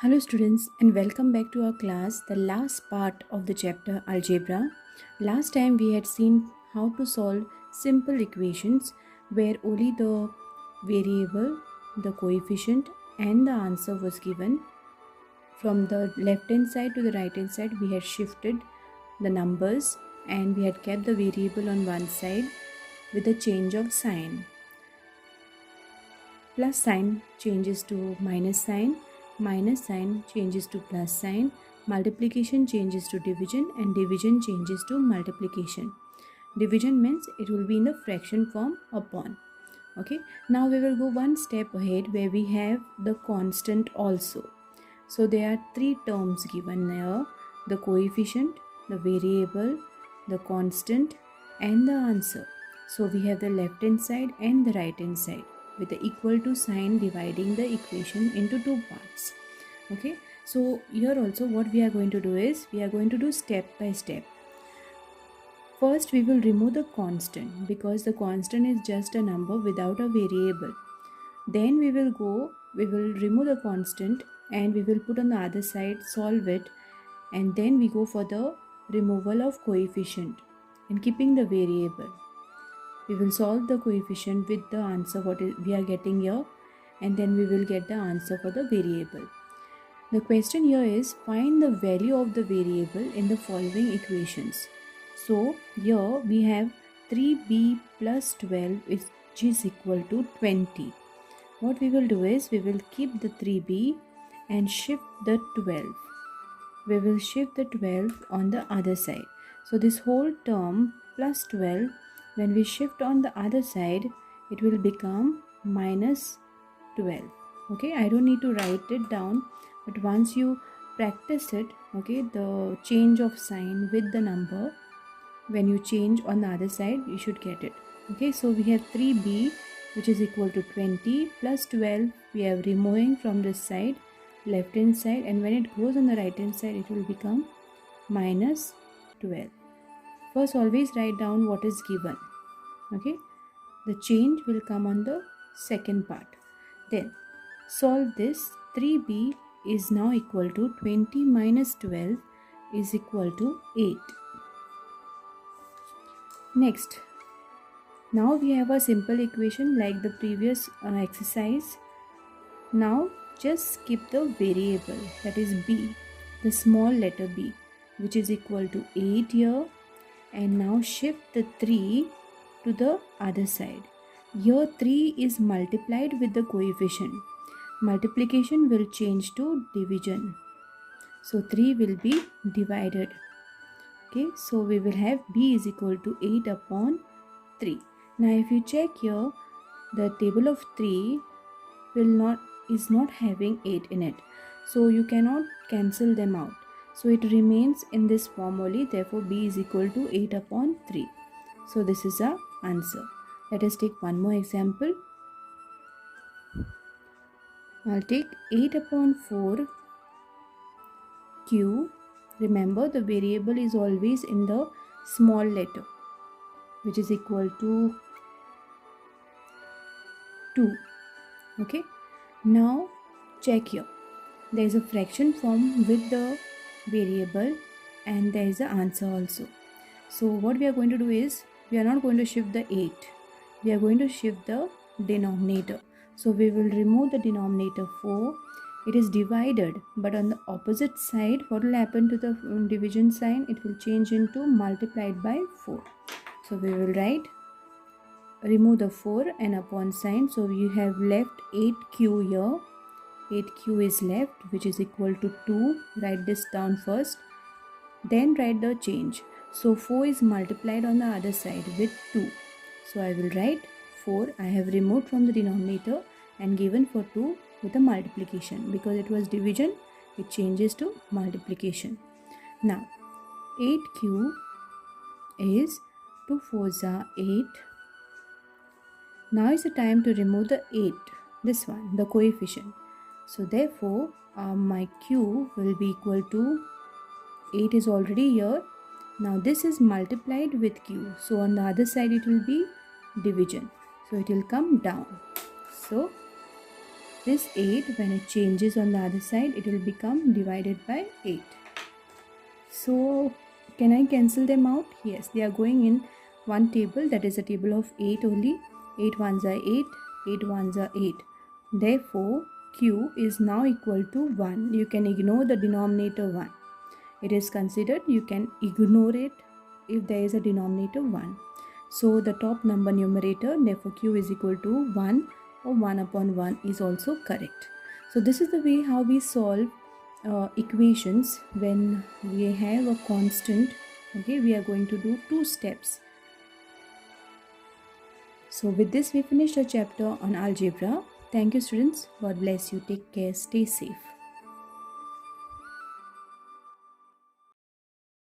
Hello students and welcome back to our class, the last part of the chapter Algebra. Last time we had seen how to solve simple equations where only the variable, the coefficient and the answer was given. From the left hand side to the right hand side we had shifted the numbers and we had kept the variable on one side with a change of sign. Plus sign changes to minus sign changes to plus sign, multiplication changes to division, and division changes to multiplication. Division means it will be in the fraction form upon. Okay, now we will go one step ahead where we have the constant also. So there are three terms given here: the coefficient, the variable, the constant, and the answer. So we have the left hand side and the right hand side with the equal to sign dividing the equation into two parts. Okay, so here also what we are going to do is we are going to do step by step. First we will remove the constant because the constant is just a number without a variable. Then we will remove the constant and we will put on the other side, solve it, and then we go for the removal of coefficient and keeping the variable. We will solve the coefficient with the answer we are getting here, and then we will get the answer for the variable. The question here is find the value of the variable in the following equations. So here we have 3b plus 12 which is equal to 20. What we will do is we will keep the 3b and shift the 12. We will shift the 12 on the other side. So this whole term plus 12, when we shift on the other side, it will become minus 12. Okay, I don't need to write it down, but once you practice it, okay, the change of sign with the number, when you change on the other side, you should get it. Okay, so we have 3b which is equal to 20 plus 12 we are removing from this side, left hand side, and when it goes on the right hand side it will become minus 12. First always write down what is given. Okay, the change will come on the second part. Then solve this. 3b is now equal to 20 minus 12 is equal to 8. Next, now we have a simple equation like the previous exercise. Now just skip the variable, that is b, the small letter b, which is equal to 8 here, and now shift the 3 to the other side. Here 3 is multiplied with the coefficient. Multiplication will change to division. So 3 will be divided. Okay, so we will have b is equal to 8 upon 3. Now if you check here, the table of 3 is not having 8 in it. So you cannot cancel them out. So it remains in this form only. Therefore b is equal to 8 upon 3. So this is our answer. Let us take one more example. I'll take 8 upon 4 q. Remember the variable is always in the small letter, which is equal to 2. Okay, now check here. There is a fraction form with the variable and there is the answer also. So what we are going to do is we are not going to shift the 8. We are going to shift the denominator. So we will remove the denominator 4. It is divided, but on the opposite side, what will happen to the division sign? It will change into multiplied by 4. So we will write, remove the 4 and upon sign. So we have left 8q here. 8q is left, which is equal to 2. Write this down first. Then write the change. So 4 is multiplied on the other side with 2. So I will write 4. I have removed from the denominator and given for 2 with a multiplication. Because it was division, it changes to multiplication. Now 8q is 2 4s are 8. Now is the time to remove the 8. This one, the coefficient. So therefore my q will be equal to 8 is already here. Now this is multiplied with q. So on the other side it will be division. So it will come down. So This 8, when it changes on the other side, it will become divided by 8. So can I cancel them out? Yes, they are going in one table, that is a table of 8 only. 8 ones are 8, 8 ones are 8. Therefore, Q is now equal to 1. You can ignore the denominator 1. It is considered, you can ignore it if there is a denominator 1. So the top number numerator, therefore Q is equal to 1 or 1 upon 1 is also correct. So this is the way how we solve equations when we have a constant. Okay, we are going to do 2 steps. So with this we finished our chapter on algebra. Thank you students. God bless you. Take care. Stay safe.